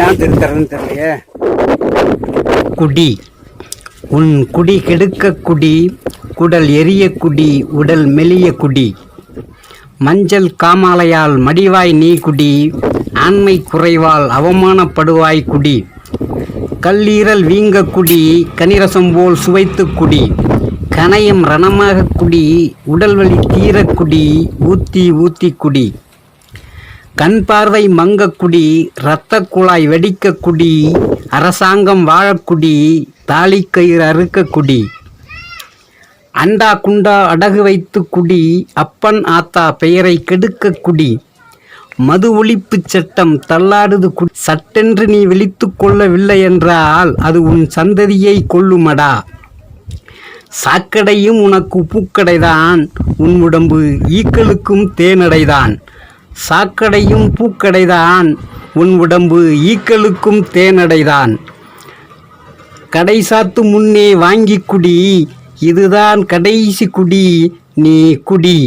ஏன் திருத்தறன்னு தெரியலையே. குடி உன் குடி கெடுக்க குடி, குடல் எரிய குடி, உடல் மெலிய குடி. மஞ்சள் காமாலையால் மடிவாய் நீ குடி, ஆண்மை குறைவால் அவமானப்படுவாய் குடி. கல்லீரல் வீங்க குடி, கனிரசம் போல் சுவைத்து குடி. கணையம் ரணமாக குடி, உடல் வலி தீர குடி, ஊத்தி ஊத்தி குடி. கண் பார்வை மங்க குடி, இரத்த குழாய் வெடிக்க குடி, அரசாங்கம் வாழக்குடி, தாலிக்கயிறு அறுக்க குடி. அண்டா குண்டா அடகு வைத்து குடி, அப்பன் ஆத்தா பெயரை கெடுக்க குடி. மது ஒழிப்பு சட்டம் தள்ளாடுது குடி, சட்டென்று நீ விழித்து கொள்ளவில்லை என்றால் அது உன் சந்ததியை கொல்லுமடா. சாக்கடையும் உனக்கு பூக்கடைதான், உன் உடம்பு ஈக்களுக்கும் தேனடைதான். சாக்கடையும் பூக்கடைதான், உன் உடம்பு ஈக்களுக்கும் தேனடைதான். கடை சாத்து முன்னே வாங்கி குடி, இதுதான் கடைசி குடி, நீ குடி.